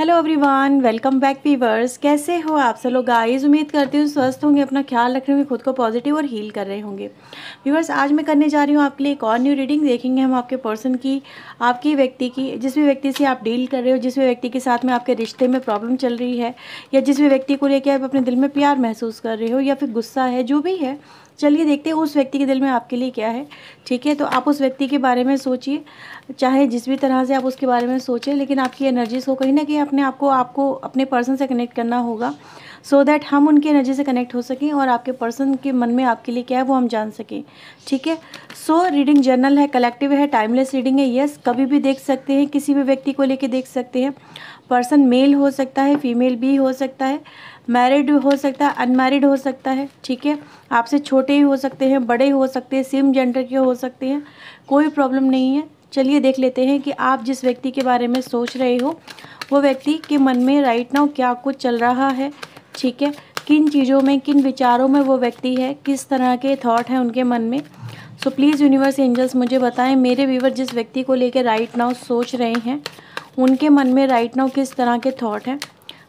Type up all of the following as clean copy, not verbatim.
Hello everyone, welcome back viewers. कैसे हो आप सब लोग गाइस। उम्मीद करती हूँ स्वस्थ होंगे, अपना ख्याल रख रहे होंगे, खुद को पॉजिटिव और हील कर रहे होंगे। वीवर्स, आज मैं करने जा रही हूँ आपके लिए एक और न्यू रीडिंग। देखेंगे हम आपके पर्सन की, आपकी व्यक्ति की, जिस भी व्यक्ति से आप डील कर रहे हो, जिस भी व्यक्ति के साथ में आपके रिश्ते में प्रॉब्लम चल रही है, या जिस भी व्यक्ति को लेकर आप अपने दिल में प्यार महसूस कर रहे हो या फिर गुस्सा है, जो भी है। चलिए देखते हैं उस व्यक्ति के दिल में आपके लिए क्या है। ठीक है, तो आप उस व्यक्ति के बारे में सोचिए, चाहे जिस भी तरह से आप उसके बारे में सोचें, लेकिन आपकी एनर्जीज को कहीं ना कहीं अपने आपको अपने पर्सन से कनेक्ट करना होगा, सो दैट हम उनकी एनर्जी से कनेक्ट हो सकें और आपके पर्सन के मन में आपके लिए क्या है वो हम जान सकें। ठीक है, सो रीडिंग जर्नल है, कलेक्टिव है, टाइमलेस रीडिंग है। यस, कभी भी देख सकते हैं, किसी भी व्यक्ति को लेके देख सकते हैं। पर्सन मेल हो सकता है, फीमेल भी हो सकता है, मैरिड हो सकता है, अनमैरिड हो सकता है। ठीक है, आपसे छोटे ही हो सकते हैं, बड़े हो सकते हैं, सेम जेंडर के हो सकते हैं, कोई प्रॉब्लम नहीं है। चलिए देख लेते हैं कि आप जिस व्यक्ति के बारे में सोच रहे हो वो व्यक्ति के मन में राइट नाउ क्या कुछ चल रहा है। ठीक है, किन चीज़ों में, किन विचारों में वो व्यक्ति है, किस तरह के थॉट हैं उनके मन में। सो प्लीज़ यूनिवर्स एंजल्स मुझे बताएं, मेरे व्यूवर जिस व्यक्ति को लेकर राइट नाउ सोच रहे हैं उनके मन में राइट नाउ किस तरह के थॉट हैं।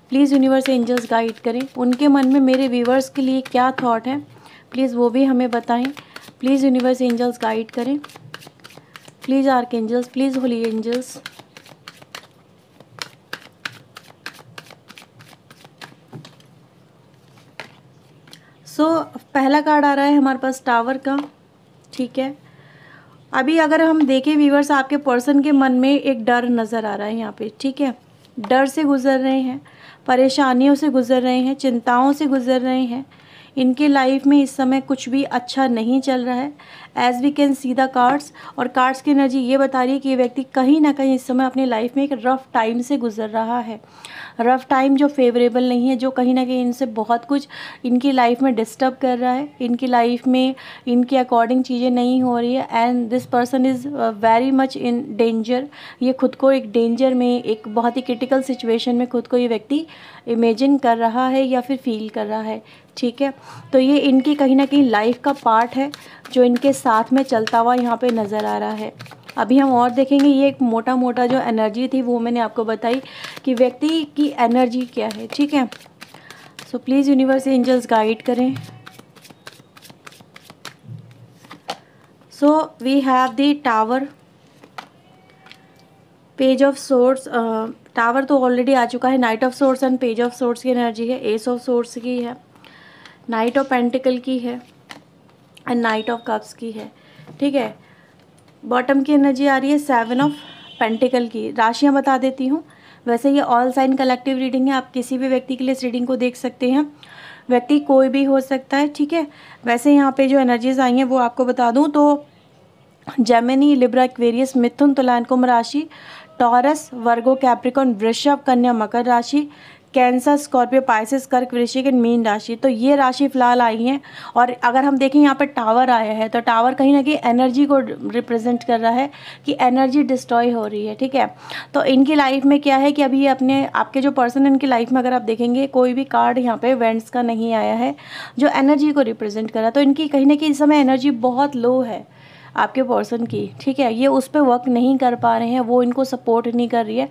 प्लीज़ यूनिवर्स एंजल्स गाइड करें, उनके मन में मेरे व्यूवर्स के लिए क्या थॉट है, प्लीज़ वो भी हमें बताएं। प्लीज़ यूनिवर्स एंजल्स गाइड करें, please archangels, please holy angels. So पहला कार्ड आ रहा है हमारे पास टावर का। ठीक है, अभी अगर हम देखें व्यूवर्स, आपके पर्सन के मन में एक डर नज़र आ रहा है यहाँ पे। ठीक है, डर से गुजर रहे हैं, परेशानियों से गुजर रहे हैं, चिंताओं से गुजर रहे हैं। इनके लाइफ में इस समय कुछ भी अच्छा नहीं चल रहा है, as we can see the cards. और कार्ड्स की एनर्जी ये बता रही है कि ये व्यक्ति कहीं ना कहीं इस समय अपनी लाइफ में एक रफ़ टाइम से गुजर रहा है। रफ़ टाइम जो फेवरेबल नहीं है, जो कहीं ना कहीं इनसे बहुत कुछ इनकी लाइफ में डिस्टर्ब कर रहा है, इनकी लाइफ में इनके अकॉर्डिंग चीज़ें नहीं हो रही है। And this person is very much in danger. ये खुद को एक डेंजर में, एक बहुत ही क्रिटिकल सिचुएशन में खुद को ये व्यक्ति इमेजिन कर रहा है या फिर फील कर रहा है। ठीक है, तो ये इनकी कहीं ना कहीं लाइफ का पार्ट है जो इनके साथ में चलता हुआ यहाँ पे नज़र आ रहा है। अभी हम और देखेंगे, ये एक मोटा मोटा जो एनर्जी थी वो मैंने आपको बताई कि व्यक्ति की एनर्जी क्या है। ठीक है, so please universe angels guide करें। So we have the tower, page of swords. Tower तो ऑलरेडी आ चुका है, knight of swords and page of swords की एनर्जी है, एस ऑफ सोर्ड्स की है, नाइट ऑफ पेंटिकल की है एंड नाइट ऑफ कप्स की है। ठीक है, बॉटम की एनर्जी आ रही है सेवन ऑफ पेंटिकल की। राशियाँ बता देती हूँ, वैसे ये ऑल साइन कलेक्टिव रीडिंग है, आप किसी भी व्यक्ति के लिए इस रीडिंग को देख सकते हैं, व्यक्ति कोई भी हो सकता है। ठीक है, वैसे यहाँ पे जो एनर्जीज आई हैं वो आपको बता दूँ तो जेमिनी, लिब्रा, एक्वेरियस, मिथुन, तुला एंड कुंभ राशि, टॉरस, वर्गो, कैप्रिकॉर्न, वृषभ, कन्या, मकर राशि, कैंसर, स्कॉर्पियो, पाइसेस, कर्क, वृश्चिक एंड मीन राशि। तो ये राशि फिलहाल आई हैं। और अगर हम देखें यहाँ पर टावर आया है, तो टावर कहीं ना कहीं एनर्जी को रिप्रेजेंट कर रहा है कि एनर्जी डिस्ट्रॉय हो रही है। ठीक है, तो इनकी लाइफ में क्या है कि अभी अपने आपके जो पर्सन है इनकी लाइफ में अगर आप देखेंगे कोई भी कार्ड यहाँ पे वेंट्स का नहीं आया है जो एनर्जी को रिप्रेजेंट कर रहा है, तो इनकी कहीं ना कहीं इस समय एनर्जी बहुत लो है आपके पर्सन की। ठीक है, ये उस पर वर्क नहीं कर पा रहे हैं, वो इनको सपोर्ट नहीं कर रही है।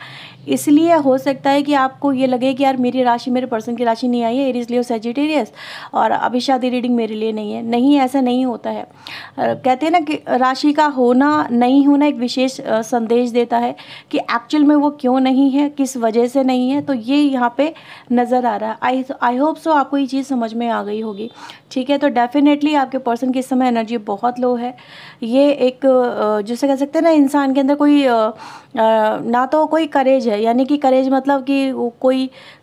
इसलिए हो सकता है कि आपको ये लगे कि यार मेरी राशि, मेरे पर्सन की राशि नहीं आई है, एरीज, लियो, सजिटेरियस, और अभी शादी रीडिंग मेरे लिए नहीं है। नहीं, ऐसा नहीं होता है। कहते हैं ना कि राशि का होना नहीं होना एक विशेष संदेश देता है कि एक्चुअल में वो क्यों नहीं है, किस वजह से नहीं है। तो ये यहाँ पे नज़र आ रहा है। आई होप सो आपको ये चीज़ समझ में आ गई होगी। ठीक है, तो डेफिनेटली आपके पर्सन की इस समय एनर्जी बहुत लो है। ये एक जिसे कह सकते हैं ना, इंसान के अंदर कोई ना तो कोई करेज है, यानी कि करेज मतलब कि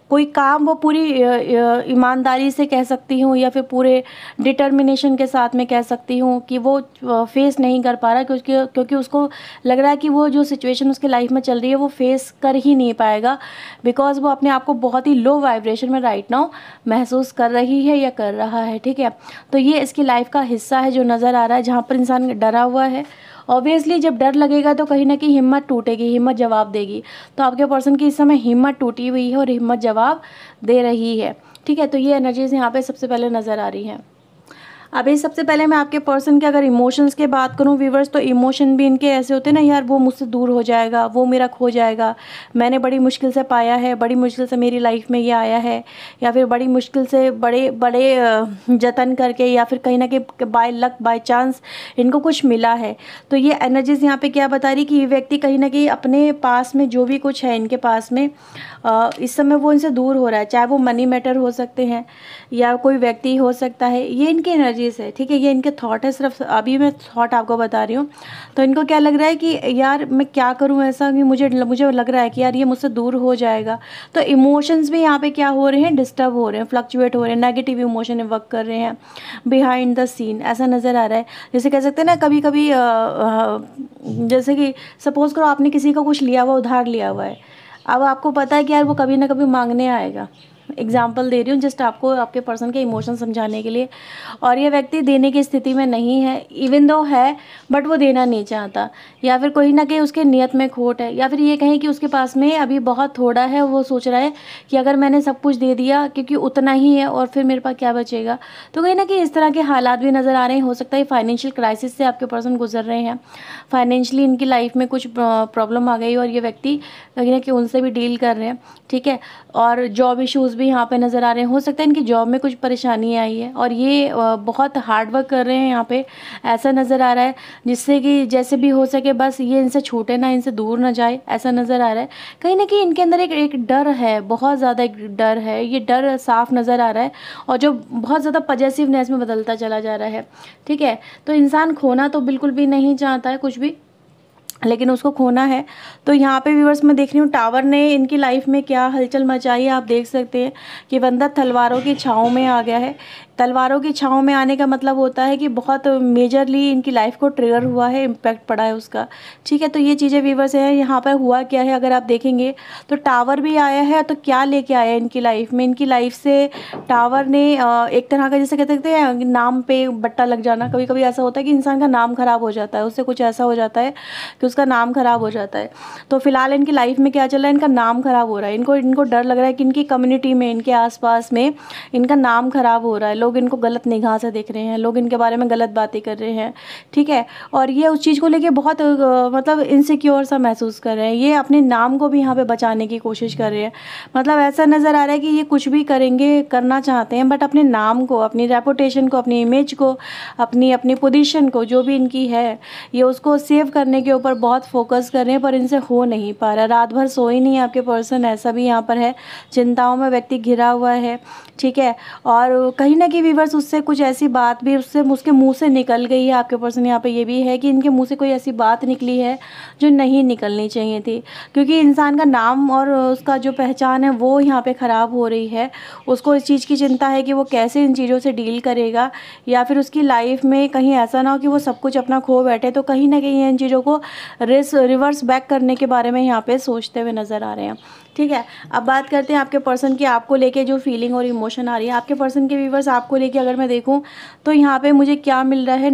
कोई काम वो पूरी ईमानदारी से कह सकती हूँ या फिर पूरे डिटर्मिनेशन के साथ में कह सकती हूँ कि वो फेस नहीं कर पा रहा, क्योंकि उसको लग रहा है कि वो जो सिचुएशन उसके लाइफ में चल रही है वो फेस कर ही नहीं पाएगा, बिकॉज वो अपने आप को बहुत ही लो वाइब्रेशन में राइट नाउ महसूस कर रही है या कर रहा है। ठीक है, तो ये इसकी लाइफ का हिस्सा है जो नज़र आ रहा है, जहाँ पर इंसान डरा हुआ है। ऑब्वियसली जब डर लगेगा तो कहीं ना कहीं हिम्मत टूटेगी, हिम्मत जवाब देगी। तो आपके पर्सन की इस समय हिम्मत टूटी हुई है और हिम्मत जवाब दे रही है। ठीक है, तो ये एनर्जीज यहाँ पे सबसे पहले नज़र आ रही हैं। अभी सबसे पहले मैं आपके पर्सन के अगर इमोशंस की बात करूं व्यूवर्स, तो इमोशन भी इनके ऐसे होते हैं ना, यार वो मुझसे दूर हो जाएगा, वो मेरा खो जाएगा, मैंने बड़ी मुश्किल से पाया है, बड़ी मुश्किल से मेरी लाइफ में ये आया है, या फिर बड़ी मुश्किल से बड़े बड़े जतन करके, या फिर कहीं ना कहीं बाय लक बाय चांस इनको कुछ मिला है। तो ये एनर्जीज यहाँ पे क्या बता रही कि ये व्यक्ति कहीं ना कहीं अपने पास में जो भी कुछ है इनके पास में इस समय वो इनसे दूर हो रहा है, चाहे वो मनी मैटर हो सकते हैं या कोई व्यक्ति हो सकता है। ये इनकी एनर्जीज है, ठीक है, ये इनके थॉट है, सिर्फ अभी मैं थॉट आपको बता रही हूँ। तो इनको क्या लग रहा है कि यार मैं क्या करूँ ऐसा कि मुझे लग रहा है कि यार ये मुझसे दूर हो जाएगा। तो इमोशंस भी यहाँ पे क्या हो रहे हैं, डिस्टर्ब हो रहे हैं, फ्लक्चुएट हो रहे हैं, नेगेटिव इमोशन वर्क कर रहे हैं बिहाइंड द सीन, ऐसा नज़र आ रहा है। जैसे कह सकते हैं ना, कभी कभी जैसे कि सपोज करो आपने किसी का कुछ लिया हुआ, उधार लिया हुआ है, अब आपको पता है कि यार वो कभी ना कभी मांगने आएगा। एग्जाम्पल दे रही हूँ जस्ट आपको, आपके पर्सन के इमोशन समझाने के लिए। और ये व्यक्ति देने की स्थिति में नहीं है, इवन दो है बट वो देना नहीं चाहता, या फिर कोई ना कहीं उसके नियत में खोट है, या फिर ये कहें कि उसके पास में अभी बहुत थोड़ा है, वो सोच रहा है कि अगर मैंने सब कुछ दे दिया क्योंकि उतना ही है और फिर मेरे पास क्या बचेगा। तो कहीं ना कहीं इस तरह के हालात भी नज़र आ रहे हैं। हो सकता है फाइनेंशियल क्राइसिस से आपके पर्सन गुजर रहे हैं, फाइनेंशियली इनकी लाइफ में कुछ प्रॉब्लम आ गई और ये व्यक्ति कहीं ना कहीं उनसे भी डील कर रहे हैं, ठीक है। और जॉब इश्यूज़ भी यहाँ पे नज़र आ रहे हैं, हो सकता है इनकी जॉब में कुछ परेशानी आई है और ये बहुत हार्ड वर्क कर रहे हैं यहाँ पे, ऐसा नज़र आ रहा है, जिससे कि जैसे भी हो सके बस ये इनसे छूटे ना, इनसे दूर ना जाए, ऐसा नज़र आ रहा है। कहीं ना कहीं इनके अंदर एक डर है, बहुत ज़्यादा एक डर है, ये डर साफ नज़र आ रहा है और जो बहुत ज़्यादा पॉजेसिवनेस में बदलता चला जा रहा है, ठीक है। तो इंसान खोना तो बिल्कुल भी नहीं चाहता है कुछ भी, लेकिन उसको खोना है। तो यहाँ पे व्यूअर्स मैं देख रही हूँ टावर ने इनकी लाइफ में क्या हलचल मचाई है। आप देख सकते हैं कि बंदा तलवारों की छाँव में आ गया है। तलवारों की छाँव में आने का मतलब होता है कि बहुत मेजरली इनकी लाइफ को ट्रिगर हुआ है, इम्पैक्ट पड़ा है उसका, ठीक है। तो ये चीज़ें व्यूअर्स हैं। यहाँ पर हुआ क्या है, अगर आप देखेंगे तो टावर भी आया है, तो क्या लेके आया है इनकी लाइफ में, इनकी लाइफ से टावर ने एक तरह का जैसे कहते हैं नाम पे बट्टा लग जाना। कभी कभी ऐसा होता है कि इंसान का नाम खराब हो जाता है, उससे कुछ ऐसा हो जाता है कि उसका नाम खराब हो जाता है। तो फिलहाल इनकी लाइफ में क्या चल रहा है, इनका नाम खराब हो रहा है। इनको डर लग रहा है कि इनकी कम्युनिटी में, इनके आसपास में इनका नाम खराब हो रहा है, लोग इनको गलत निगाह से देख रहे हैं, लोग इनके बारे में गलत बातें कर रहे हैं, ठीक है। और ये उस चीज़ को लेके बहुत मतलब इनसिक्योर सा महसूस कर रहे हैं। ये अपने नाम को भी यहाँ पे बचाने की कोशिश कर रहे हैं। मतलब ऐसा नज़र आ रहा है कि ये कुछ भी करेंगे, करना चाहते हैं, बट अपने नाम को, अपनी रेपुटेशन को, अपनी इमेज को, अपनी पोजीशन को, जो भी इनकी है, ये उसको सेव करने के ऊपर बहुत फोकस कर रहे हैं, पर इनसे हो नहीं पा रहा। रात भर सोई नहीं आपके पर्सन, ऐसा भी यहाँ पर है। चिंताओं में व्यक्ति घिरा हुआ है, ठीक है। और कहीं ना कहीं व्यूअर्स उससे कुछ ऐसी बात भी उसके मुंह से निकल गई है। आपके पर्सन यहाँ पे ये भी है कि इनके मुंह से कोई ऐसी बात निकली है जो नहीं निकलनी चाहिए थी, क्योंकि इंसान का नाम और उसका जो पहचान है वो यहाँ पे ख़राब हो रही है। उसको इस चीज़ की चिंता है कि वो कैसे इन चीज़ों से डील करेगा, या फिर उसकी लाइफ में कहीं ऐसा ना हो कि वो सब कुछ अपना खो बैठे। तो कहीं ना कहीं इन चीज़ों को रिवर्स बैक करने के बारे में यहाँ पे सोचते हुए नज़र आ रहे हैं, ठीक है। अब बात करते हैं आपके पर्सन की, आपको लेके जो फीलिंग और इमोशन आ रही है आपके पर्सन के व्यूअर्स, आपको लेके अगर मैं देखूं तो यहाँ पे मुझे क्या मिल रहा है,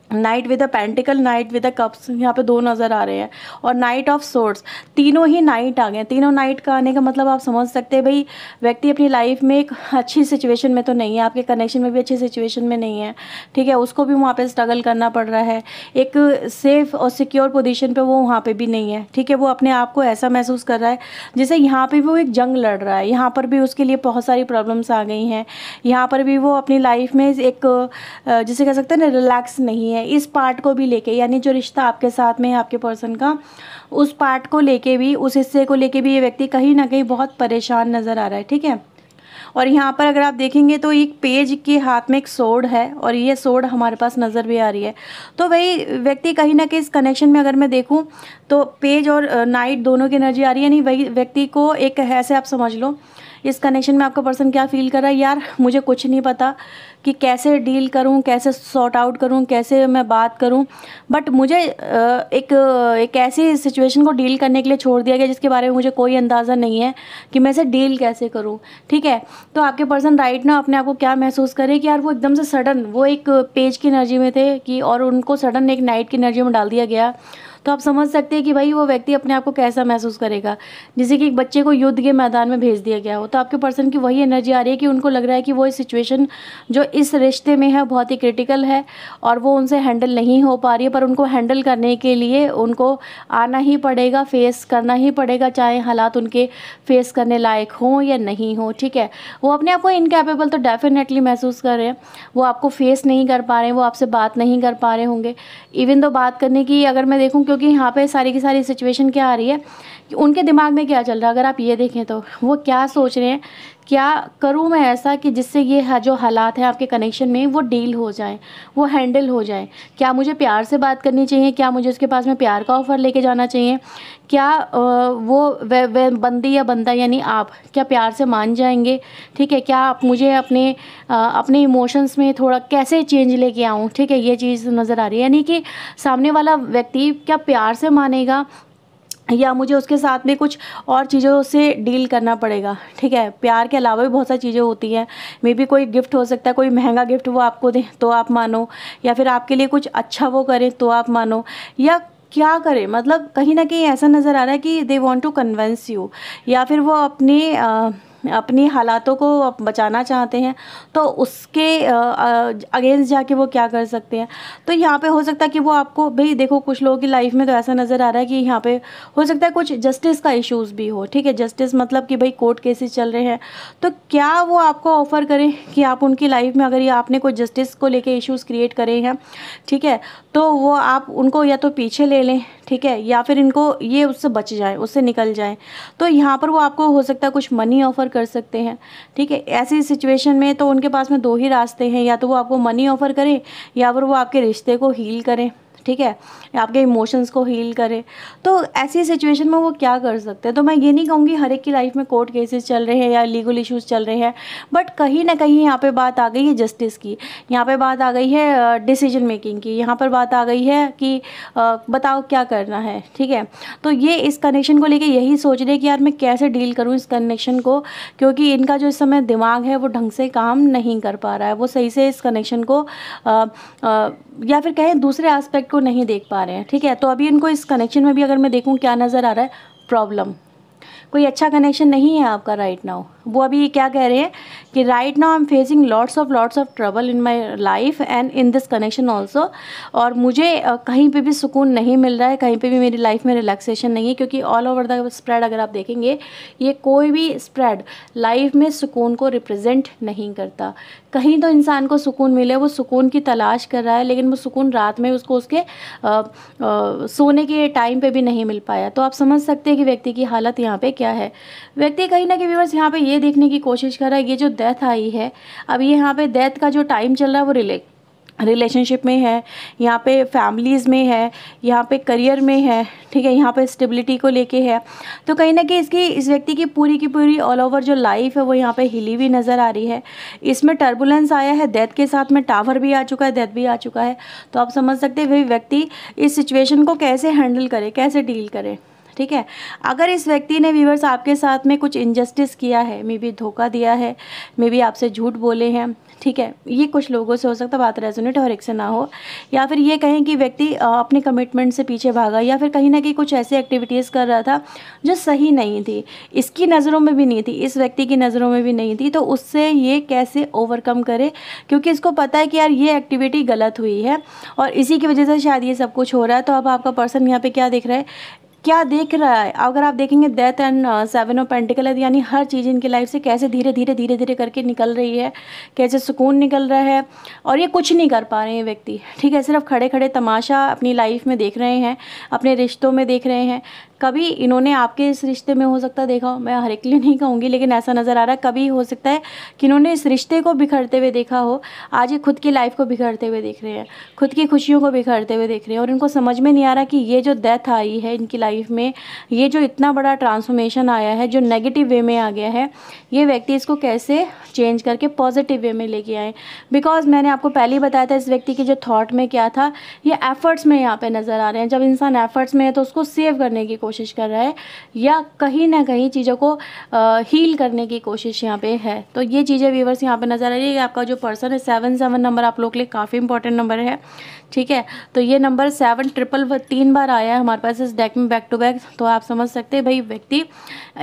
night with a pentacle, night with a cups, यहाँ पे दो नज़र आ रहे हैं, और नाइट ऑफ सोर्ड्स। तीनों ही नाइट आ गए। तीनों नाइट का आने का मतलब आप समझ सकते हैं भाई व्यक्ति अपनी लाइफ में एक अच्छी सिचुएशन में तो नहीं है, आपके कनेक्शन में भी अच्छी सिचुएशन में नहीं है, ठीक है। उसको भी वहाँ पे स्ट्रगल करना पड़ रहा है, एक सेफ और सिक्योर पोजीशन पे वो वहाँ पे भी नहीं है, ठीक है। वो अपने आप को ऐसा महसूस कर रहा है जैसे यहाँ पे भी वो एक जंग लड़ रहा है, यहाँ पर भी उसके लिए बहुत सारी प्रॉब्लम्स आ गई हैं, यहाँ पर भी वो अपनी लाइफ में एक जिसे कह सकते हैं ना रिलैक्स नहीं है। इस पार्ट को भी लेके, यानी जो रिश्ता आपके साथ में है आपके पर्सन का, उस पार्ट को लेके भी, उस हिस्से को लेके भी ये व्यक्ति कहीं ना कहीं बहुत परेशान नज़र आ रहा है, ठीक है। और यहाँ पर अगर आप देखेंगे तो एक पेज के हाथ में एक सोर्ड है और ये सोर्ड हमारे पास नज़र भी आ रही है। तो वही व्यक्ति कहीं ना कहीं इस कनेक्शन में अगर मैं देखूँ तो पेज और नाइट दोनों की एनर्जी आ रही है। नहीं, वही व्यक्ति को एक ऐसे आप समझ लो इस कनेक्शन में आपका पर्सन क्या फील कर रहा है, यार मुझे कुछ नहीं पता कि कैसे डील करूं, कैसे सॉर्ट आउट करूं, कैसे मैं बात करूं, बट मुझे एक ऐसी सिचुएशन को डील करने के लिए छोड़ दिया गया जिसके बारे में मुझे कोई अंदाज़ा नहीं है कि मैं इसे डील कैसे करूं, ठीक है। तो आपके पर्सन राइट ना अपने आप को क्या महसूस करे कि यार वो एकदम से सडन वो एक पेज की एनर्जी में थे कि और उनको सडन एक नाइट की एनर्जी में डाल दिया गया। तो आप समझ सकते हैं कि भाई वो व्यक्ति अपने आप को कैसा महसूस करेगा, जैसे कि एक बच्चे को युद्ध के मैदान में भेज दिया गया हो। तो आपके पर्सन की वही एनर्जी आ रही है कि उनको लग रहा है कि वो इस सिचुएशन जो इस रिश्ते में है बहुत ही क्रिटिकल है और वो उनसे हैंडल नहीं हो पा रही है, पर उनको हैंडल करने के लिए उनको आना ही पड़ेगा, फेस करना ही पड़ेगा, चाहे हालात उनके फेस करने लायक हों या नहीं हो। ठीक है, वो अपने आप को इनकैपेबल तो डेफिनेटली महसूस कर रहे हैं, वो आपको फेस नहीं कर पा रहे हैं, वो आपसे बात नहीं कर पा रहे होंगे। इवन तो बात करने की अगर मैं देखूं, क्योंकि यहाँ पे सारी की सारी सिचुएशन क्या आ रही है कि उनके दिमाग में क्या चल रहा है, अगर आप ये देखें तो वो क्या सोच रहे हैं, क्या करूं मैं ऐसा कि जिससे ये जो हालात हैं आपके कनेक्शन में वो डील हो जाएं, वो हैंडल हो जाएं। क्या मुझे प्यार से बात करनी चाहिए, क्या मुझे उसके पास में प्यार का ऑफ़र लेके जाना चाहिए, क्या वो वे बंदी या बंदा यानी आप क्या प्यार से मान जाएंगे। ठीक है, क्या आप मुझे अपने इमोशंस में थोड़ा कैसे चेंज लेके आऊँ। ठीक है, ये चीज़ नज़र आ रही है, यानी कि सामने वाला व्यक्ति क्या प्यार से मानेगा या मुझे उसके साथ में कुछ और चीज़ों से डील करना पड़ेगा। ठीक है, प्यार के अलावा भी बहुत सारी चीज़ें होती हैं, मे बी कोई गिफ्ट हो सकता है, कोई महंगा गिफ्ट वो आपको दें तो आप मानो, या फिर आपके लिए कुछ अच्छा वो करें तो आप मानो, या क्या करें। मतलब कहीं ना कहीं ऐसा नज़र आ रहा है कि they want to convince you, या फिर वो अपनी हालातों को बचाना चाहते हैं, तो उसके अगेंस्ट जाके वो क्या कर सकते हैं। तो यहाँ पे हो सकता है कि वो आपको, भाई देखो कुछ लोगों की लाइफ में तो ऐसा नज़र आ रहा है कि यहाँ पे हो सकता है कुछ जस्टिस का इश्यूज़ भी हो। ठीक है, जस्टिस मतलब कि भाई कोर्ट केसेस चल रहे हैं, तो क्या वो आपको ऑफ़र करें कि आप उनकी लाइफ में, अगर ये आपने कोई जस्टिस को लेके इश्यूज़ क्रिएट करे हैं, ठीक है, तो वो आप उनको या तो पीछे ले लें, ठीक है, या फिर इनको ये उससे बच जाए, उससे निकल जाए। तो यहाँ पर वो आपको हो सकता है कुछ मनी ऑफ़र कर सकते हैं। ठीक है, ऐसी सिचुएशन में तो उनके पास में दो ही रास्ते हैं, या तो वो आपको मनी ऑफ़र करें या फिर वो आपके रिश्ते को हील करें। ठीक है, आपके इमोशंस को हील करे। तो ऐसी सिचुएशन में वो क्या कर सकते हैं। तो मैं ये नहीं कहूँगी हर एक की लाइफ में कोर्ट केसेस चल रहे हैं या लीगल इश्यूज़ चल रहे हैं, बट कहीं ना कहीं यहाँ पे बात आ गई है जस्टिस की, यहाँ पे बात आ गई है डिसीजन मेकिंग की, यहाँ पर बात आ गई है कि बताओ क्या करना है। ठीक है, तो ये इस कनेक्शन को लेके यही सोच रहे हैं कि यार मैं कैसे डील करूँ इस कनेक्शन को, क्योंकि इनका जो इस समय दिमाग है वो ढंग से काम नहीं कर पा रहा है, वो सही से इस कनेक्शन को या फिर कहें दूसरे एस्पेक्ट को नहीं देख पा रहे हैं। ठीक है, तो अभी इनको इस कनेक्शन में भी अगर मैं देखूं क्या नज़र आ रहा है, प्रॉब्लम, कोई अच्छा कनेक्शन नहीं है आपका राइट नाउ। वो अभी क्या कह रहे हैं कि right now I am facing lots of trouble in my life and in this connection also, और मुझे कहीं पे भी सुकून नहीं मिल रहा है, कहीं पे भी मेरी लाइफ में रिलैक्सेशन नहीं है, क्योंकि ऑल ओवर द स्प्रेड अगर आप देखेंगे ये कोई भी स्प्रेड लाइफ में सुकून को रिप्रेजेंट नहीं करता। कहीं तो इंसान को सुकून मिले, वो सुकून की तलाश कर रहा है, लेकिन वो सुकून रात में उसको उसके सोने के टाइम पे भी नहीं मिल पाया। तो आप समझ सकते हैं कि व्यक्ति की हालत यहाँ पे क्या है। व्यक्ति कहीं ना कहीं व्यूअर्स यहाँ पे ये देखने की कोशिश कर रहा है, ये जो डेथ आई है, अब ये यहाँ पे डेथ का जो टाइम चल रहा है वो रिलेशनशिप में है, यहाँ पे फैमिलीज़ में है, यहाँ पे करियर में है। ठीक है, यहाँ पे स्टेबिलिटी को लेके है। तो कहीं ना कहीं इस व्यक्ति की पूरी ऑल ओवर जो लाइफ है वो यहाँ पे हिली हुई नज़र आ रही है। इसमें टर्बुलेंस आया है, डेथ के साथ में टावर भी आ चुका है, डेथ भी आ चुका है। तो आप समझ सकते हैं वही व्यक्ति इस सिचुएशन को कैसे हैंडल करे, कैसे डील करे। ठीक है, अगर इस व्यक्ति ने व्यूअर्स आपके साथ में कुछ इनजस्टिस किया है, मे बी धोखा दिया है, मे बी आपसे झूठ बोले हैं, ठीक है, ये कुछ लोगों से हो सकता है बात रेजोनेट और एक से ना हो, या फिर ये कहें कि व्यक्ति अपने कमिटमेंट से पीछे भागा, या फिर कहीं ना कहीं कुछ ऐसी एक्टिविटीज़ कर रहा था जो सही नहीं थी, इसकी नज़रों में भी नहीं थी, इस व्यक्ति की नज़रों में भी नहीं थी। तो उससे ये कैसे ओवरकम करे, क्योंकि इसको पता है कि यार ये एक्टिविटी गलत हुई है और इसी की वजह से शायद ये सब कुछ हो रहा है। तो अब आपका पर्सन यहाँ पे क्या देख रहा है, क्या देख रहा है, अगर आप देखेंगे डेथ एंड 7 ऑफ पेंटिकल है, यानी हर चीज़ इनकी लाइफ से कैसे धीरे धीरे करके निकल रही है, कैसे सुकून निकल रहा है, और ये कुछ नहीं कर पा रहे हैं व्यक्ति। ठीक है, सिर्फ खड़े खड़े तमाशा अपनी लाइफ में देख रहे हैं, अपने रिश्तों में देख रहे हैं। कभी इन्होंने आपके इस रिश्ते में हो सकता है देखा हो, मैं हर एक के लिए नहीं कहूँगी, लेकिन ऐसा नज़र आ रहा है कभी हो सकता है कि इन्होंने इस रिश्ते को बिखरते हुए देखा हो, आज ये खुद की लाइफ को बिखरते हुए देख रहे हैं, खुद की खुशियों को बिखरते हुए देख रहे हैं, और इनको समझ में नहीं आ रहा कि ये जो डेथ आई है इनकी लाइफ में, ये जो इतना बड़ा ट्रांसफॉर्मेशन आया है, जो नेगेटिव वे में आ गया है, ये व्यक्ति इसको कैसे चेंज करके पॉजिटिव वे में लेके आए। बिकॉज मैंने आपको पहले ही बताया था इस व्यक्ति के जो थॉट में क्या था, ये एफर्ट्स में यहाँ पे नज़र आ रहे हैं। जब इंसान एफर्ट्स में है तो उसको सेव करने की कोशिश कर रहा है या कहीं ना कहीं चीज़ों को हील करने की कोशिश यहाँ पे है। तो ये चीज़ें व्यूअर्स यहाँ पे नज़र आ रही है। आपका जो पर्सन है 77 नंबर आप लोग के लिए काफ़ी इंपॉर्टेंट नंबर है, ठीक है। तो ये नंबर 7 ट्रिपल 3 बार आया है हमारे पास इस डेक में बैक टू बैक। तो आप समझ सकते हैं भाई व्यक्ति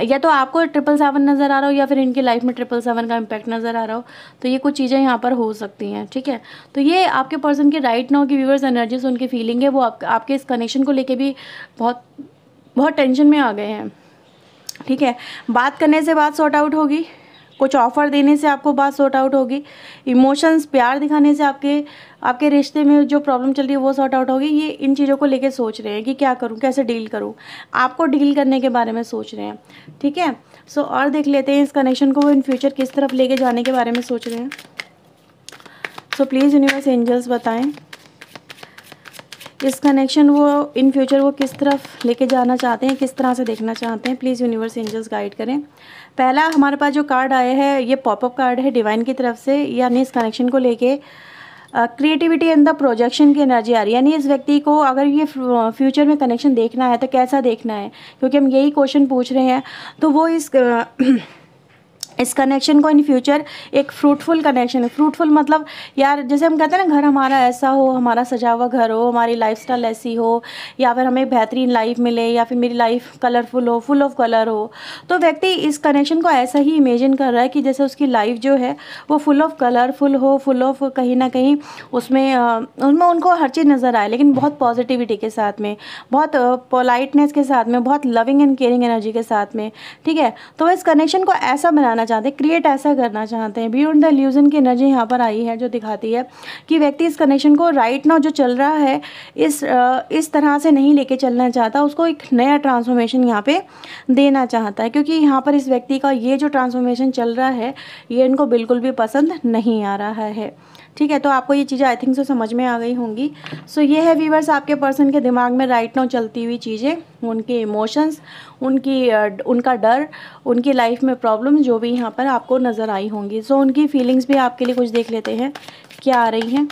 या तो आपको 777 नज़र आ रहा हो या फिर इनकी लाइफ में 777 का इम्पैक्ट नज़र आ रहा हो। तो ये कुछ चीज़ें यहाँ पर हो सकती हैं, ठीक है। तो ये आपके पर्सन की राइट नाउ की व्यूअर्स एनर्जीज, उनकी फीलिंग है, वो आपके इस कनेक्शन को लेके भी बहुत बहुत टेंशन में आ गए हैं, ठीक है। बात करने से बात सॉर्ट आउट होगी, कुछ ऑफ़र देने से आपको बात सॉर्ट आउट होगी, इमोशंस प्यार दिखाने से आपके रिश्ते में जो प्रॉब्लम चल रही है वो सॉर्ट आउट होगी। ये इन चीज़ों को लेके सोच रहे हैं कि क्या करूं, कैसे डील करूं, आपको डील करने के बारे में सोच रहे हैं, ठीक है। सो और देख लेते हैं इस कनेक्शन को वो इन फ्यूचर किस तरफ लेके जाने के बारे में सोच रहे हैं। सो प्लीज़ यूनिवर्स एंजल्स बताएं इस कनेक्शन वो इन फ्यूचर वो किस तरफ लेके जाना चाहते हैं, किस तरह से देखना चाहते हैं। प्लीज़ यूनिवर्स एंजल्स गाइड करें। पहला हमारे पास जो कार्ड आया है ये पॉपअप कार्ड है डिवाइन की तरफ से, यानी इस कनेक्शन को लेके क्रिएटिविटी एंड द प्रोजेक्शन की एनर्जी आ रही है। यानी इस व्यक्ति को अगर ये फ्यूचर में कनेक्शन देखना है तो कैसा देखना है, क्योंकि हम यही क्वेश्चन पूछ रहे हैं। तो वो इस कनेक्शन को इन फ्यूचर एक फ्रूटफुल कनेक्शन है। फ्रूटफुल मतलब यार जैसे हम कहते हैं ना, घर हमारा ऐसा हो, हमारा सजा हुआ घर हो, हमारी लाइफस्टाइल ऐसी हो, या फिर हमें बेहतरीन लाइफ मिले, या फिर मेरी लाइफ कलरफुल हो, फुल ऑफ कलर हो। तो व्यक्ति इस कनेक्शन को ऐसा ही इमेजिन कर रहा है कि जैसे उसकी लाइफ जो है वो फुल ऑफ कलरफुल हो, फुल ऑफ कहीं ना कहीं उसमें उनको हर चीज़ नज़र आए, लेकिन बहुत पॉजिटिविटी के साथ में, बहुत पोलाइटनेस के साथ में, बहुत लविंग एंड केयरिंग एनर्जी के साथ में, ठीक है। तो इस कनेक्शन को ऐसा बनाना चाहते हैं, क्रिएट ऐसा करना चाहते हैं। बियॉन्ड द इल्यूजन की एनर्जी यहाँ पर आई है जो दिखाती है कि व्यक्ति इस कनेक्शन को राइट नाउ जो चल रहा है इस तरह से नहीं लेके चलना चाहता, उसको एक नया ट्रांसफॉर्मेशन यहाँ पे देना चाहता है, क्योंकि यहाँ पर इस व्यक्ति का ये जो ट्रांसफॉर्मेशन चल रहा है ये इनको बिल्कुल भी पसंद नहीं आ रहा है, ठीक है। तो आपको ये चीज़ें आई थिंक सो समझ में आ गई होंगी। सो ये है व्यूअर्स आपके पर्सन के दिमाग में राइट नाउ चलती हुई चीज़ें, उनके इमोशंस, उनका डर, उनकी लाइफ में प्रॉब्लम जो भी यहाँ पर आपको नज़र आई होंगी। सो उनकी फीलिंग्स भी आपके लिए कुछ देख लेते हैं क्या आ रही हैं।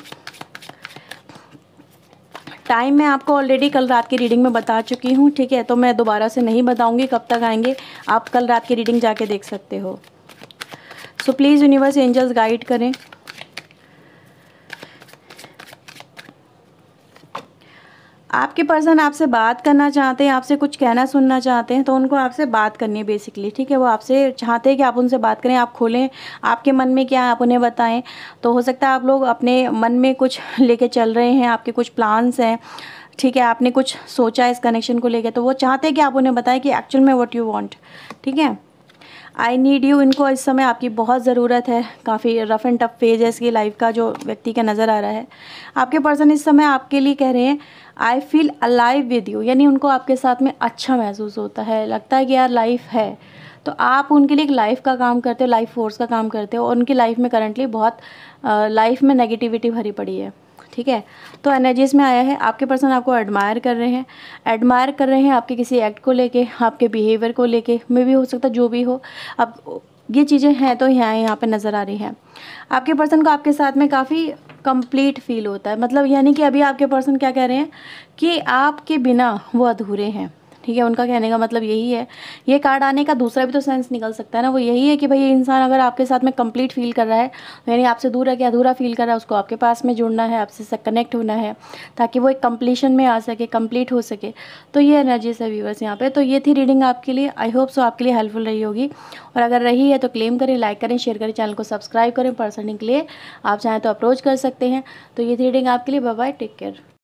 टाइम मैं आपको ऑलरेडी कल रात की रीडिंग में बता चुकी हूँ, ठीक है। तो मैं दोबारा से नहीं बताऊँगी कब तक आएंगे, आप कल रात की रीडिंग जाके देख सकते हो। So please universe angels guide करें। आपके पर्सन आपसे बात करना चाहते हैं, आपसे कुछ कहना सुनना चाहते हैं, तो उनको आपसे बात करनी है बेसिकली, ठीक है। वो आपसे चाहते हैं कि आप उनसे बात करें, आप खोलें, आपके मन में क्या है आप उन्हें बताएं। तो हो सकता है आप लोग अपने मन में कुछ लेके चल रहे हैं, आपके कुछ प्लान्स हैं, ठीक है, आपने कुछ सोचा है इस कनेक्शन को लेके, तो वो चाहते हैं कि आप उन्हें बताएं कि एक्चुअल में व्हाट यू वांट, ठीक है। आई नीड यू, इनको इस समय आपकी बहुत ज़रूरत है। काफ़ी रफ एंड टफ फेज है इसकी लाइफ का जो व्यक्ति का नज़र आ रहा है। आपके पर्सन इस समय आपके लिए कह रहे हैं I feel alive with you, यानी उनको आपके साथ में अच्छा महसूस होता है, लगता है कि यार लाइफ है। तो आप उनके लिए एक लाइफ का काम करते हो, लाइफ फोर्स का काम करते हो, और उनकी लाइफ में करंटली बहुत लाइफ में नेगेटिविटी भरी पड़ी है, ठीक है। तो एनर्जीज में आया है आपके पर्सन आपको एडमायर कर रहे हैं आपके किसी एक्ट को लेके, आपके बिहेवियर को लेके, मे भी हो सकता जो भी हो। अब ये चीज़ें हैं तो यहाँ पे नज़र आ रही हैं। आपके पर्सन को आपके साथ में काफ़ी कंप्लीट फील होता है, मतलब यानी कि अभी आपके पर्सन क्या कह रहे हैं कि आपके बिना वो अधूरे हैं, ठीक है। उनका कहने का मतलब यही है। ये कार्ड आने का दूसरा भी तो सेंस निकल सकता है ना, वो यही है कि भाई ये इंसान अगर आपके साथ में कंप्लीट फील कर रहा है, यानी आपसे दूर है कि अधूरा फील कर रहा है, उसको आपके पास में जुड़ना है, आपसे कनेक्ट होना है, ताकि वो एक कंप्लीशन में आ सके, कंप्लीट हो सके। तो ये एनर्जी है व्यूअर्स यहाँ पे। तो ये थी रीडिंग आपके लिए, आई होप सो आपके लिए हेल्पफुल रही होगी, और अगर रही है तो क्लेम करें, लाइक करें, शेयर करें, चैनल को सब्सक्राइब करें। पर्सनिंग के लिए आप चाहें तो अप्रोच कर सकते हैं। तो ये थी रीडिंग आपके लिए। Bye bye, take care.